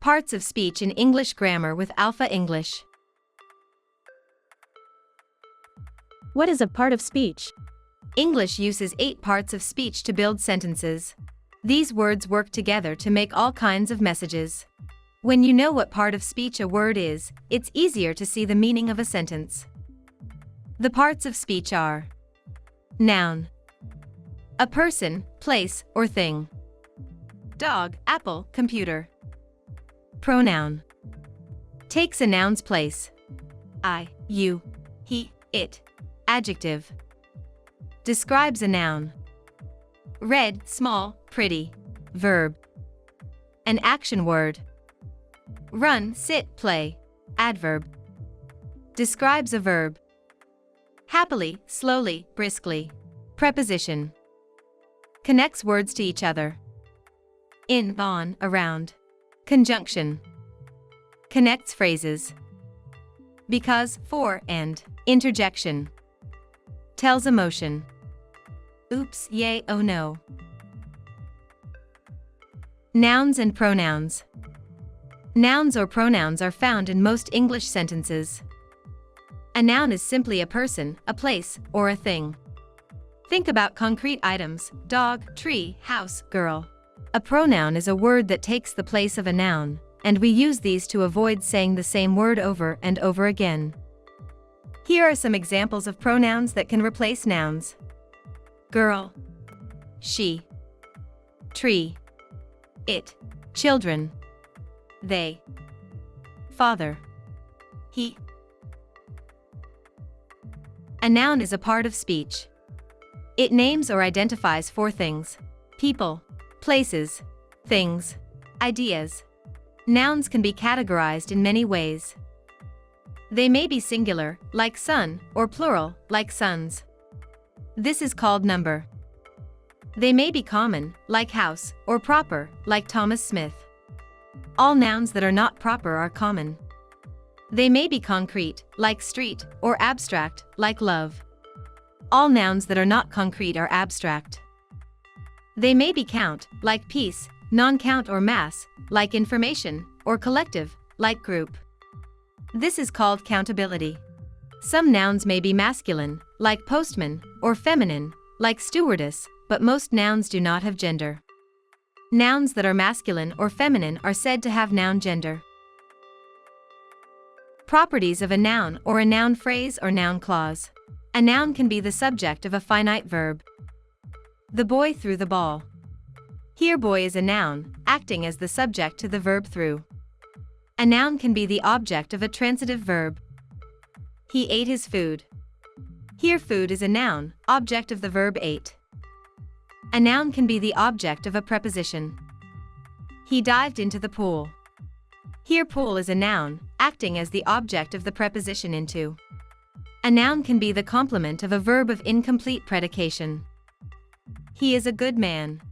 Parts of speech in English grammar with Alpha English. What is a part of speech? English uses 8 parts of speech to build sentences. These words work together to make all kinds of messages. When you know what part of speech a word is, it's easier to see the meaning of a sentence. The parts of speech are: noun, a person, place, or thing; dog, apple, computer. Pronoun takes a noun's place: I, you, he, it. Adjective describes a noun: red, small, pretty. Verb an action word: run, sit, play. Adverb describes a verb: happily, slowly, briskly. Preposition connects words to each other: in, on, around. Conjunction connects phrases: because, for, and. Interjection tells emotion: oops, yay, oh no. Nouns and pronouns. Nouns or pronouns are found in most English sentences. A noun is simply a person, a place, or a thing. Think about concrete items: dog, tree, house, girl. A pronoun is a word that takes the place of a noun, and we use these to avoid saying the same word over and over again. Here are some examples of pronouns that can replace nouns: girl, she, tree, it, children, they, father, he. A noun is a part of speech. It names or identifies 4 things: people, places, things, ideas. Nouns can be categorized in many ways. They may be singular, like son, or plural, like sons. This is called number. They may be common, like house, or proper, like Thomas Smith. All nouns that are not proper are common. They may be concrete, like street, or abstract, like love. All nouns that are not concrete are abstract. They may be count, like piece, non-count or mass, like information, or collective, like group. This is called countability. Some nouns may be masculine, like postman, or feminine, like stewardess, but most nouns do not have gender. Nouns that are masculine or feminine are said to have noun gender. Properties of a noun or a noun phrase or noun clause. A noun can be the subject of a finite verb. The boy threw the ball. Here boy is a noun, acting as the subject to the verb threw. A noun can be the object of a transitive verb. He ate his food. Here food is a noun, object of the verb ate. A noun can be the object of a preposition. He dived into the pool. Here pool is a noun, acting as the object of the preposition into. A noun can be the complement of a verb of incomplete predication. He is a good man.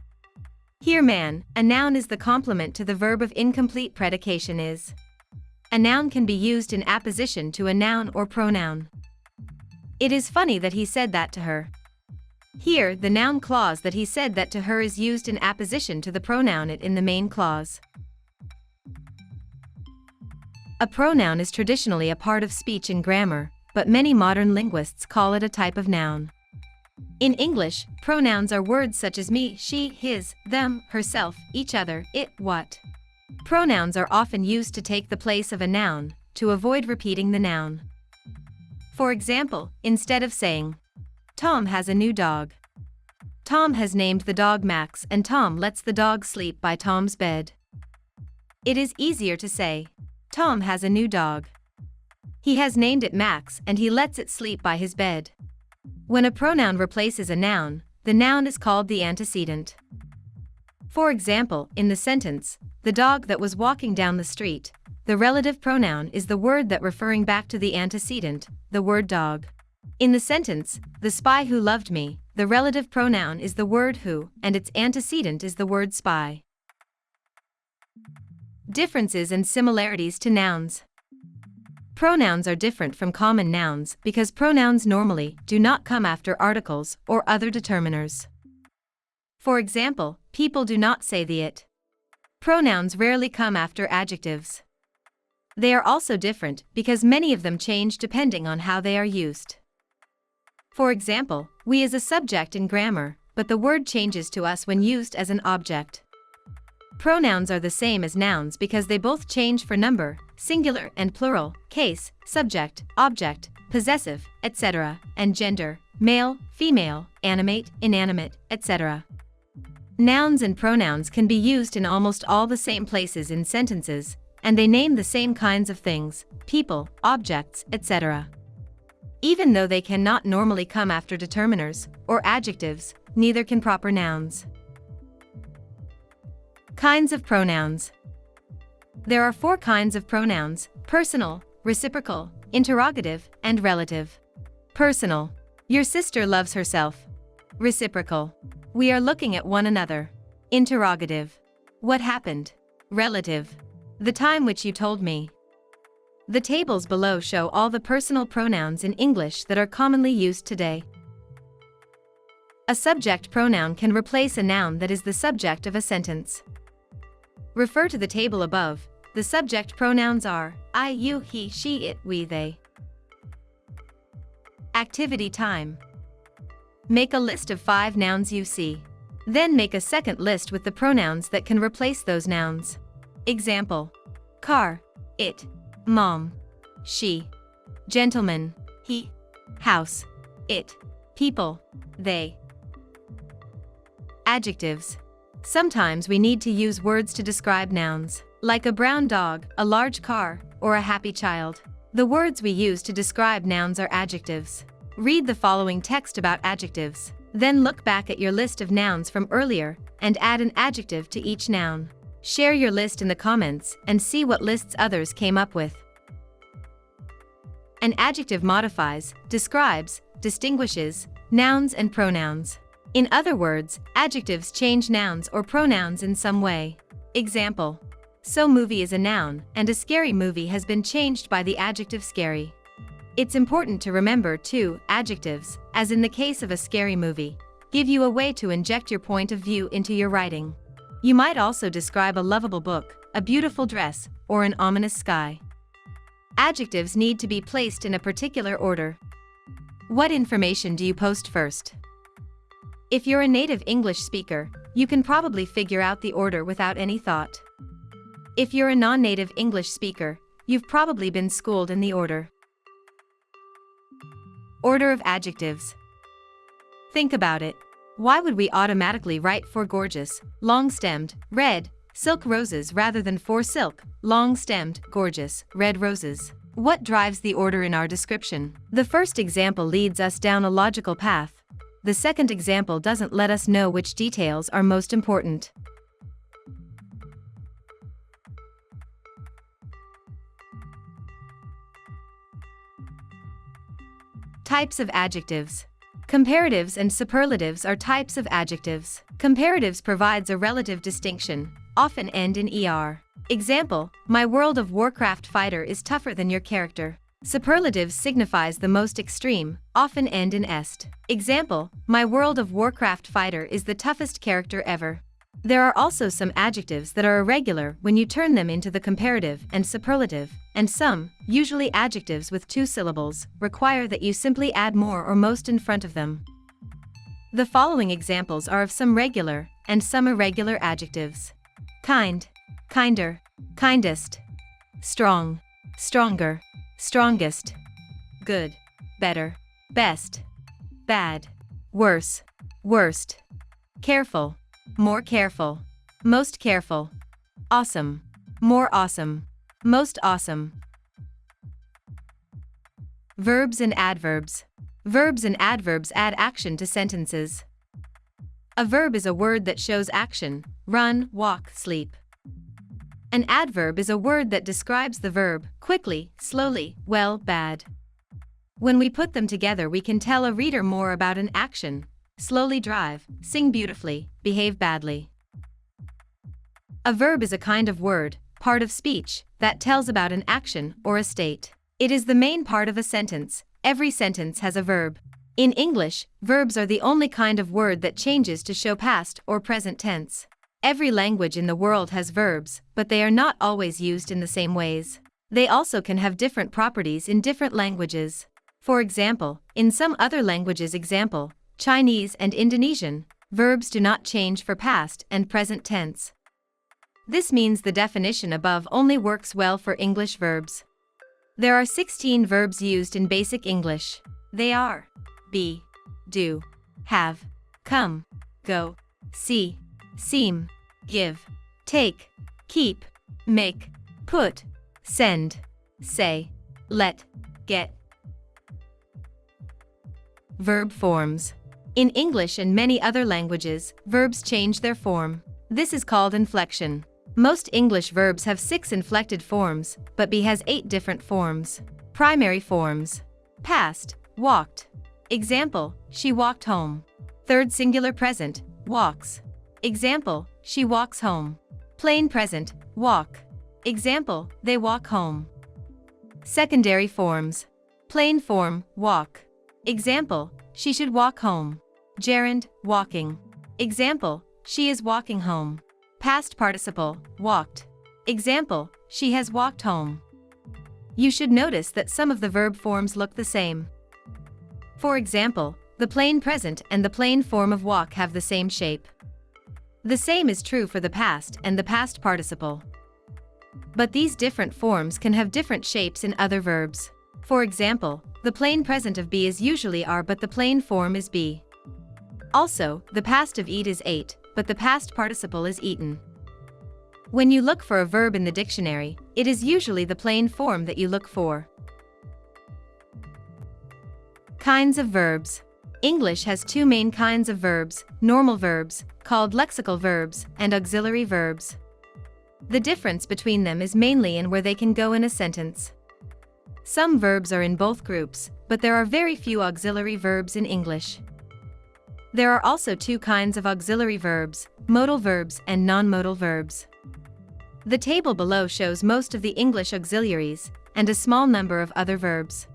Here man, a noun, is the complement to the verb of incomplete predication is. A noun can be used in apposition to a noun or pronoun. It is funny that he said that to her. Here, the noun clause that he said that to her is used in apposition to the pronoun it in the main clause. A pronoun is traditionally a part of speech in grammar, but many modern linguists call it a type of noun. In English, pronouns are words such as me, she, his, them, herself, each other, it, what. Pronouns are often used to take the place of a noun, to avoid repeating the noun. For example, instead of saying, Tom has a new dog, Tom has named the dog Max and Tom lets the dog sleep by Tom's bed. It is easier to say, Tom has a new dog. He has named it Max and he lets it sleep by his bed. When a pronoun replaces a noun, the noun is called the antecedent. For example, in the sentence, the dog that was walking down the street, the relative pronoun is the word that referring back to the antecedent, the word dog. In the sentence, the spy who loved me, the relative pronoun is the word who, and its antecedent is the word spy. Differences and similarities to nouns. Pronouns are different from common nouns because pronouns normally do not come after articles or other determiners. For example, people do not say the it. Pronouns rarely come after adjectives. They are also different because many of them change depending on how they are used. For example, we is a subject in grammar, but the word changes to us when used as an object. Pronouns are the same as nouns because they both change for number, singular and plural, case, subject, object, possessive, etc., and gender, male, female, animate, inanimate, etc. Nouns and pronouns can be used in almost all the same places in sentences, and they name the same kinds of things, people, objects, etc. Even though they cannot normally come after determiners or adjectives, neither can proper nouns. Kinds of pronouns. There are 4 kinds of pronouns: personal, reciprocal, interrogative, and relative. Personal. Your sister loves herself. Reciprocal. We are looking at one another. Interrogative. What happened? Relative. The time which you told me. The tables below show all the personal pronouns in English that are commonly used today. A subject pronoun can replace a noun that is the subject of a sentence. Refer to the table above. The subject pronouns are I, you, he, she, it, we, they. Activity time. Make a list of 5 nouns you see. Then make a second list with the pronouns that can replace those nouns. Example: car, it, mom, she, gentleman, he, house, it, people, they. Adjectives. Sometimes we need to use words to describe nouns, like a brown dog, a large car, or a happy child. The words we use to describe nouns are adjectives. Read the following text about adjectives, then look back at your list of nouns from earlier and add an adjective to each noun. Share your list in the comments and see what lists others came up with. An adjective modifies, describes, distinguishes nouns and pronouns. In other words, adjectives change nouns or pronouns in some way. Example: so movie is a noun, and a scary movie has been changed by the adjective scary. It's important to remember, too, adjectives, as in the case of a scary movie, give you a way to inject your point of view into your writing. You might also describe a lovable book, a beautiful dress, or an ominous sky. Adjectives need to be placed in a particular order. What information do you post first? If you're a native English speaker, you can probably figure out the order without any thought. If you're a non-native English speaker, you've probably been schooled in the order. Order of adjectives. Think about it. Why would we automatically write for gorgeous, long-stemmed, red, silk roses rather than for silk, long-stemmed, gorgeous, red roses? What drives the order in our description? The first example leads us down a logical path. The second example doesn't let us know which details are most important. Types of adjectives. Comparatives and superlatives are types of adjectives. Comparatives provides a relative distinction, often end in er. Example: my World of Warcraft fighter is tougher than your character. Superlatives signifies the most extreme, often end in est. Example: my World of Warcraft fighter is the toughest character ever. There are also some adjectives that are irregular when you turn them into the comparative and superlative, and some, usually adjectives with 2 syllables, require that you simply add more or most in front of them. The following examples are of some regular and some irregular adjectives. Kind, kinder, kindest. Strong, stronger, strongest. Good, better, best. Bad, worse, worst. Careful, more careful, most careful. Awesome, more awesome, most awesome. Verbs and adverbs. Verbs and adverbs add action to sentences. A verb is a word that shows action: run, walk, sleep. An adverb is a word that describes the verb: quickly, slowly, well, bad. When we put them together, we can tell a reader more about an action: slowly drive, sing beautifully, behave badly. A verb is a kind of word, part of speech, that tells about an action or a state. It is the main part of a sentence. Every sentence has a verb. In English, verbs are the only kind of word that changes to show past or present tense. Every language in the world has verbs, but they are not always used in the same ways. They also can have different properties in different languages. For example, in some other languages, example, Chinese and Indonesian, verbs do not change for past and present tense. This means the definition above only works well for English verbs. There are 16 verbs used in basic English. They are be, do, have, come, go, see, seem, give, take, keep, make, put, send, say, let, get. Verb forms. In English and many other languages, verbs change their form. This is called inflection. Most English verbs have 6 inflected forms, but be has 8 different forms. Primary forms. Past, walked. Example, she walked home. Third singular present, walks. Example, she walks home. Plain present, walk. Example, they walk home. Secondary forms. Plain form, walk. Example, she should walk home. Gerund, walking. Example, she is walking home. Past participle, walked. Example, she has walked home. You should notice that some of the verb forms look the same. For example, the plain present and the plain form of walk have the same shape. The same is true for the past and the past participle. But these different forms can have different shapes in other verbs. For example, the plain present of be is usually are, but the plain form is be. Also, the past of eat is ate, but the past participle is eaten. When you look for a verb in the dictionary, it is usually the plain form that you look for. Kinds of verbs. English has 2 main kinds of verbs, normal verbs, called lexical verbs, and auxiliary verbs. The difference between them is mainly in where they can go in a sentence. Some verbs are in both groups, but there are very few auxiliary verbs in English. There are also 2 kinds of auxiliary verbs, modal verbs and non-modal verbs. The table below shows most of the English auxiliaries, and a small number of other verbs.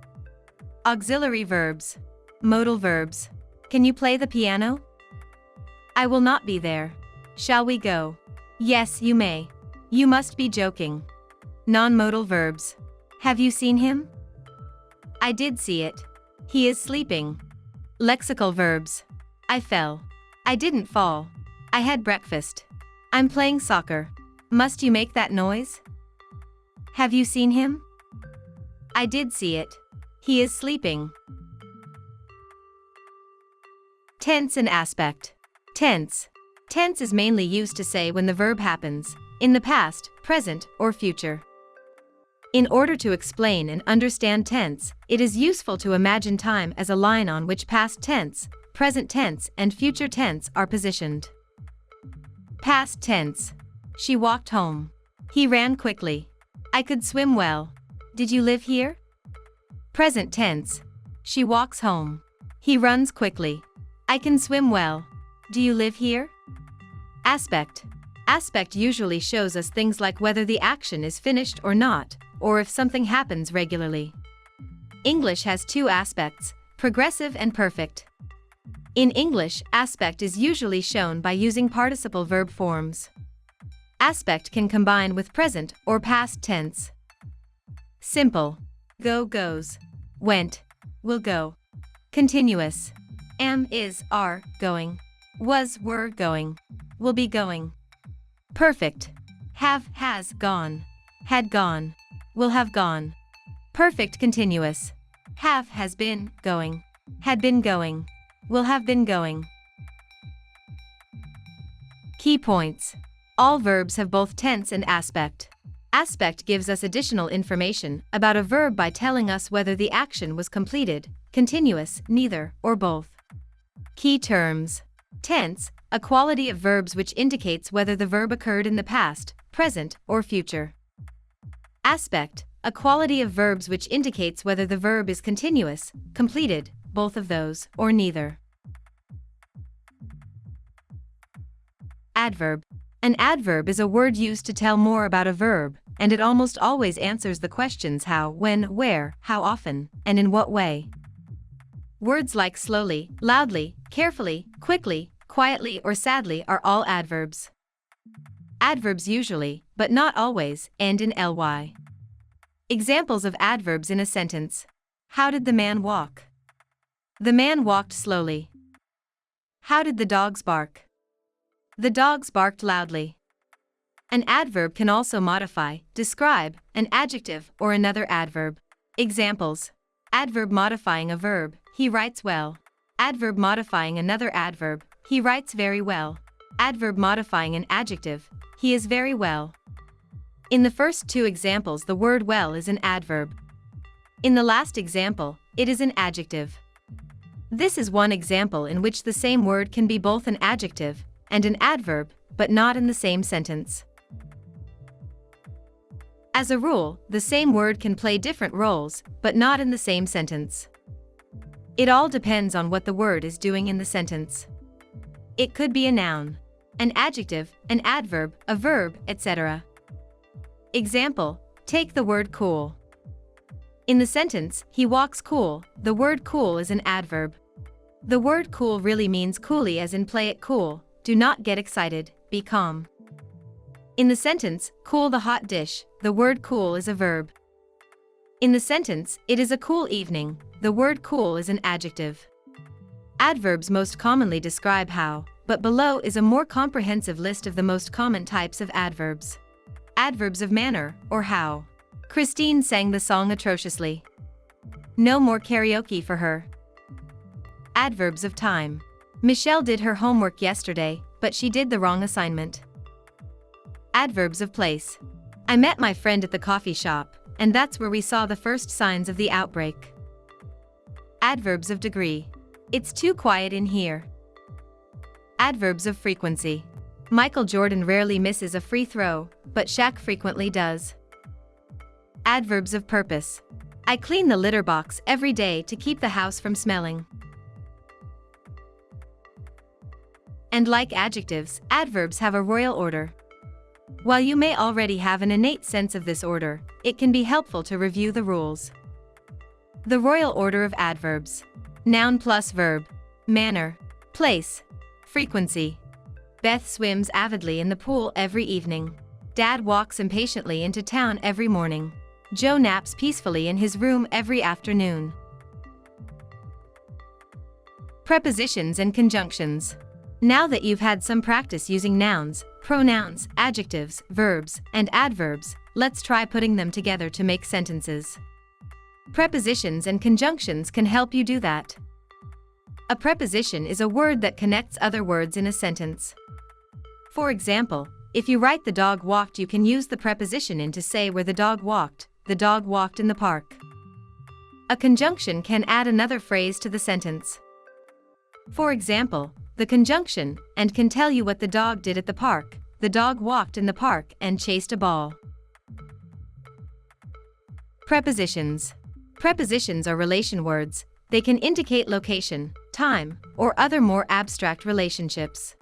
Auxiliary verbs. Modal verbs. Can you play the piano? I will not be there. Shall we go? Yes, you may. You must be joking. Non-modal verbs. Have you seen him? I did see it. He is sleeping. Lexical verbs. I fell. I didn't fall. I had breakfast. I'm playing soccer. Must you make that noise? Have you seen him? I did see it. He is sleeping. Tense and aspect. Tense. Tense is mainly used to say when the verb happens, in the past, present, or future. In order to explain and understand tense, it is useful to imagine time as a line on which past tense, present tense, and future tense are positioned. Past tense. She walked home. He ran quickly. I could swim well. Did you live here? Present tense. She walks home. He runs quickly. I can swim well. Do you live here? Aspect. Aspect usually shows us things like whether the action is finished or not, or if something happens regularly. English has 2 aspects, progressive and perfect. In English, aspect is usually shown by using participle verb forms. Aspect can combine with present or past tense. Simple. Go, goes. Went. Will go. Continuous. Am, is, are, going. Was, were, going. Will be going. Perfect. Have, has, gone. Had gone. Will have gone. Perfect continuous. Have, has been, going. Had been going. Will have been going. Key points. All verbs have both tense and aspect. Aspect gives us additional information about a verb by telling us whether the action was completed, continuous, neither, or both. Key terms. Tense, a quality of verbs which indicates whether the verb occurred in the past, present, or future. Aspect, a quality of verbs which indicates whether the verb is continuous, completed, both of those, or neither. Adverb. An adverb is a word used to tell more about a verb, and it almost always answers the questions how, when, where, how often, and in what way. Words like slowly, loudly, carefully, quickly, quietly, or sadly are all adverbs. Adverbs usually, but not always, end in ly. Examples of adverbs in a sentence. How did the man walk? The man walked slowly. How did the dogs bark? The dogs barked loudly. An adverb can also modify, describe, an adjective or another adverb. Examples. Adverb modifying a verb, he writes well. Adverb modifying another adverb, he writes very well. Adverb modifying an adjective, he is very well. In the first two examples, the word well is an adverb. In the last example, it is an adjective. This is one example in which the same word can be both an adjective and an adverb, but not in the same sentence. As a rule, the same word can play different roles, but not in the same sentence. It all depends on what the word is doing in the sentence. It could be a noun, an adjective, an adverb, a verb, etc. Example, take the word cool. In the sentence, he walks cool, the word cool is an adverb. The word cool really means coolly, as in play it cool, do not get excited, be calm. In the sentence, cool the hot dish, the word cool is a verb. In the sentence, it is a cool evening, the word cool is an adjective. Adverbs most commonly describe how, but below is a more comprehensive list of the most common types of adverbs. Adverbs of manner, or how. Christine sang the song atrociously. No more karaoke for her. Adverbs of time. Michelle did her homework yesterday, but she did the wrong assignment. Adverbs of place. I met my friend at the coffee shop, and that's where we saw the first signs of the outbreak. Adverbs of degree. It's too quiet in here. Adverbs of frequency. Michael Jordan rarely misses a free throw, but Shaq frequently does. Adverbs of purpose. I clean the litter box every day to keep the house from smelling. And like adjectives, adverbs have a royal order. While you may already have an innate sense of this order, it can be helpful to review the rules. The royal order of adverbs. Noun plus verb. Manner. Place. Frequency. Beth swims avidly in the pool every evening. Dad walks impatiently into town every morning. Joe naps peacefully in his room every afternoon. Prepositions and conjunctions. Now that you've had some practice using nouns, pronouns, adjectives, verbs, and adverbs, let's try putting them together to make sentences. Prepositions and conjunctions can help you do that. A preposition is a word that connects other words in a sentence. For example, if you write the dog walked, you can use the preposition in to say where the dog walked in the park. A conjunction can add another phrase to the sentence. For example, the conjunction and can tell you what the dog did at the park. The dog walked in the park and chased a ball. Prepositions. Prepositions are relation words. They can indicate location, time, or other more abstract relationships.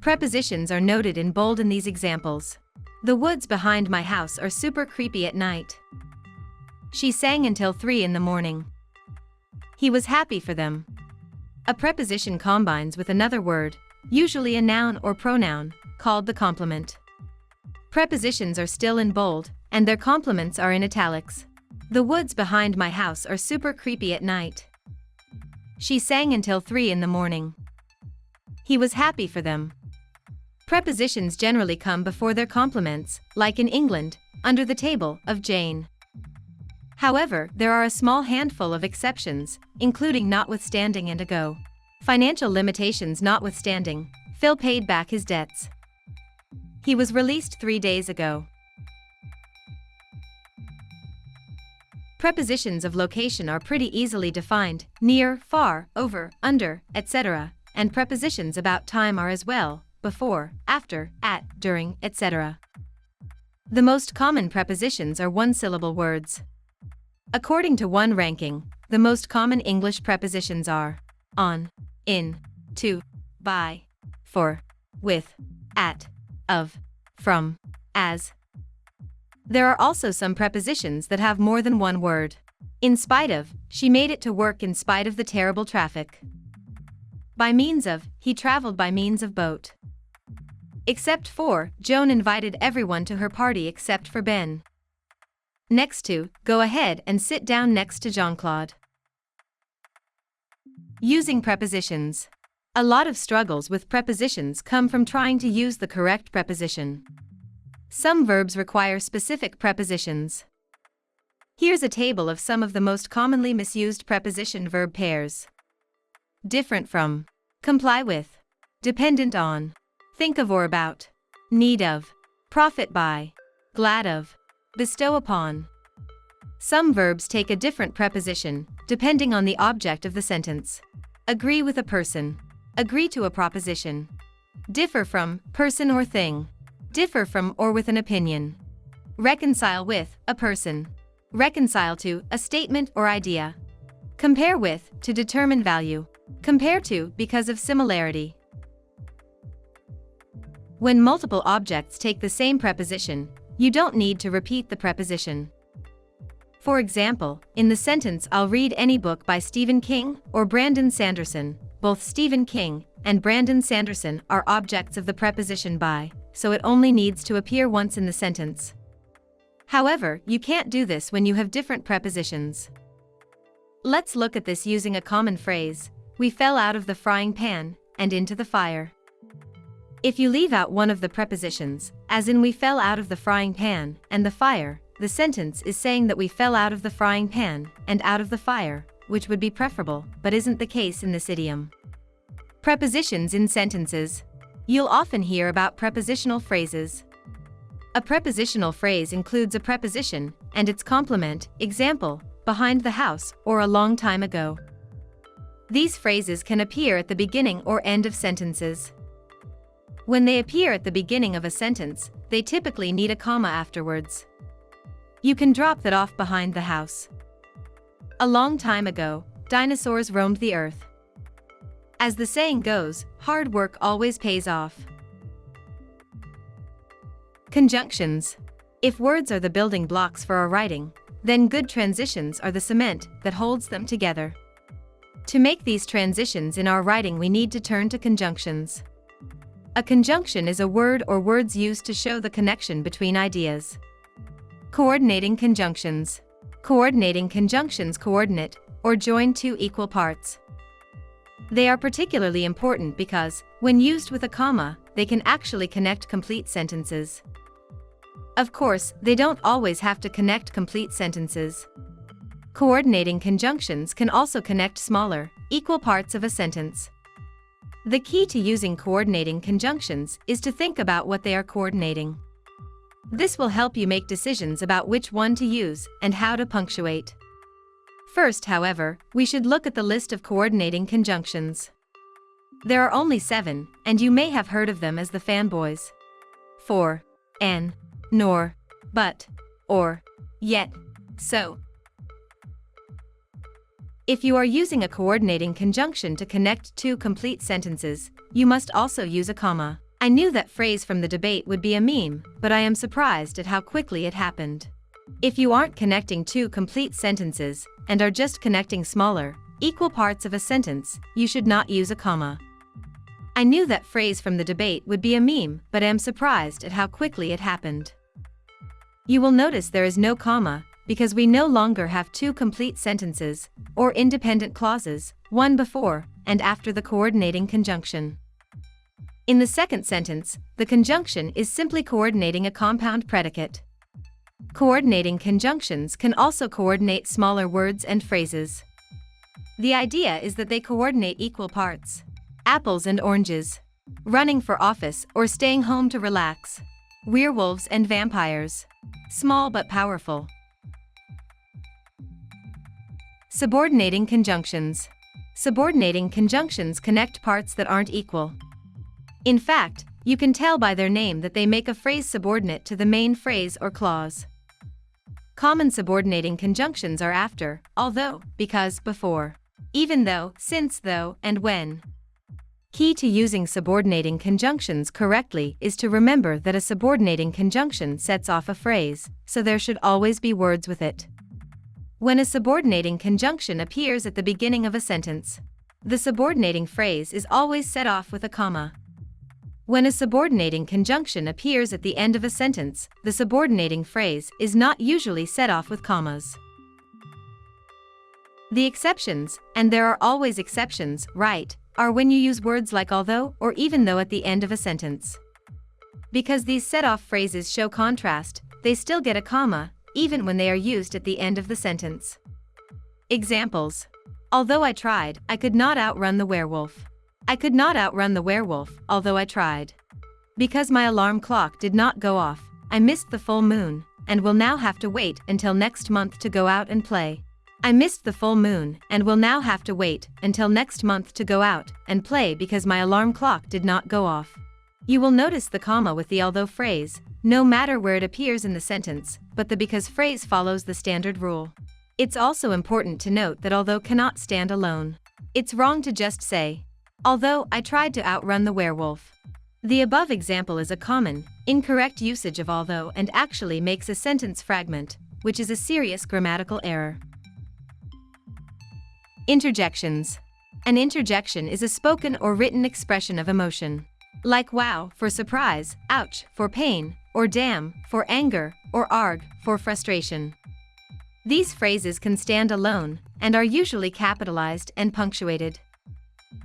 Prepositions are noted in bold in these examples. The woods behind my house are super creepy at night. She sang until 3 in the morning. He was happy for them. A preposition combines with another word, usually a noun or pronoun, called the complement. Prepositions are still in bold, and their complements are in italics. The woods behind my house are super creepy at night. She sang until 3 in the morning. He was happy for them. Prepositions generally come before their complements, like in England, under the table of Jane. However, there are a small handful of exceptions, including notwithstanding and ago. Financial limitations notwithstanding, Phil paid back his debts. He was released 3 days ago. Prepositions of location are pretty easily defined, near, far, over, under, etc., and prepositions about time are as well, before, after, at, during, etc. The most common prepositions are one-syllable words. According to one ranking, the most common English prepositions are on, in, to, by, for, with, at, of, from, as. There are also some prepositions that have more than one word. In spite of, she made it to work in spite of the terrible traffic. By means of, he traveled by means of boat. Except for, Joan invited everyone to her party except for Ben. Next to, go ahead and sit down next to Jean-Claude. Using prepositions. A lot of struggles with prepositions come from trying to use the correct preposition. Some verbs require specific prepositions. Here's a table of some of the most commonly misused preposition verb pairs. Different from, comply with, dependent on, think of or about, need of, profit by, glad of, bestow upon. Some verbs take a different preposition, depending on the object of the sentence. Agree with a person, agree to a proposition. Differ from, person or thing. Differ from or with an opinion. Reconcile with, a person. Reconcile to, a statement or idea. Compare with, to determine value. Compare to, because of similarity. When multiple objects take the same preposition, you don't need to repeat the preposition. For example, in the sentence I'll read any book by Stephen King or Brandon Sanderson, both Stephen King and Brandon Sanderson are objects of the preposition by, so it only needs to appear once in the sentence. However, you can't do this when you have different prepositions. Let's look at this using a common phrase, we fell out of the frying pan and into the fire. If you leave out one of the prepositions, as in we fell out of the frying pan and the fire, the sentence is saying that we fell out of the frying pan and out of the fire, which would be preferable, but isn't the case in this idiom. Prepositions in sentences. You'll often hear about prepositional phrases. A prepositional phrase includes a preposition and its complement, example, behind the house or a long time ago. These phrases can appear at the beginning or end of sentences. When they appear at the beginning of a sentence, they typically need a comma afterwards. You can drop that off behind the house. A long time ago, dinosaurs roamed the earth. As the saying goes, hard work always pays off. Conjunctions. If words are the building blocks for our writing, then good transitions are the cement that holds them together. To make these transitions in our writing, we need to turn to conjunctions. A conjunction is a word or words used to show the connection between ideas. Coordinating conjunctions. Coordinating conjunctions coordinate or join two equal parts. They are particularly important because, when used with a comma, they can actually connect complete sentences. Of course, they don't always have to connect complete sentences. Coordinating conjunctions can also connect smaller, equal parts of a sentence. The key to using coordinating conjunctions is to think about what they are coordinating. This will help you make decisions about which one to use and how to punctuate. First, however, we should look at the list of coordinating conjunctions. There are only 7, and you may have heard of them as the fanboys. For, and, nor, but, or, yet, so. If you are using a coordinating conjunction to connect two complete sentences, you must also use a comma. I knew that phrase from the debate would be a meme, but I am surprised at how quickly it happened. If you aren't connecting two complete sentences and are just connecting smaller, equal parts of a sentence, you should not use a comma. I knew that phrase from the debate would be a meme, but am surprised at how quickly it happened. You will notice there is no comma, because we no longer have two complete sentences, or independent clauses, one before and after the coordinating conjunction. In the second sentence, the conjunction is simply coordinating a compound predicate. Coordinating conjunctions can also coordinate smaller words and phrases. The idea is that they coordinate equal parts. Apples and oranges. Running for office or staying home to relax. Werewolves and vampires. Small but powerful. Subordinating conjunctions. Subordinating conjunctions connect parts that aren't equal. In fact, you can tell by their name that they make a phrase subordinate to the main phrase or clause. Common subordinating conjunctions are after, although, because, before, even though, since though, and when. Key to using subordinating conjunctions correctly is to remember that a subordinating conjunction sets off a phrase, so there should always be words with it. When a subordinating conjunction appears at the beginning of a sentence, the subordinating phrase is always set off with a comma. When a subordinating conjunction appears at the end of a sentence, the subordinating phrase is not usually set off with commas. The exceptions, and there are always exceptions, right, are when you use words like although or even though at the end of a sentence. Because these set-off phrases show contrast, they still get a comma, even when they are used at the end of the sentence. Examples. Although I tried, I could not outrun the werewolf. I could not outrun the werewolf, although I tried. Because my alarm clock did not go off, I missed the full moon, and will now have to wait until next month to go out and play. I missed the full moon, and will now have to wait until next month to go out and play because my alarm clock did not go off. You will notice the comma with the although phrase, no matter where it appears in the sentence, but the because phrase follows the standard rule. It's also important to note that although cannot stand alone. It's wrong to just say, although I tried to outrun the werewolf. The above example is a common, incorrect usage of although and actually makes a sentence fragment, which is a serious grammatical error. Interjections. An interjection is a spoken or written expression of emotion. Like wow for surprise, ouch for pain, or damn for anger, or arg for frustration. These phrases can stand alone and are usually capitalized and punctuated.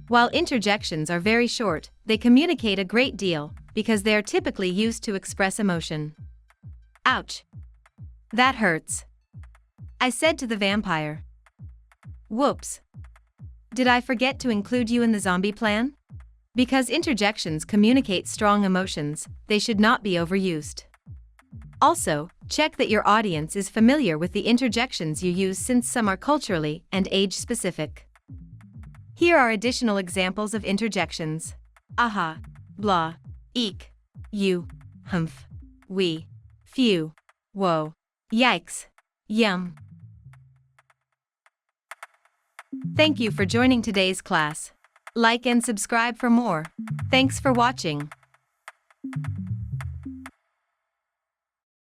While interjections are very short, they communicate a great deal because they are typically used to express emotion. Ouch. That hurts. I said to the vampire. Whoops. Did I forget to include you in the zombie plan? Because interjections communicate strong emotions, they should not be overused. Also, check that your audience is familiar with the interjections you use since some are culturally and age-specific. Here are additional examples of interjections. Aha, blah, eek, you, humph, we, phew, whoa, yikes, yum. Thank you for joining today's class. Like and subscribe for more. Thanks for watching.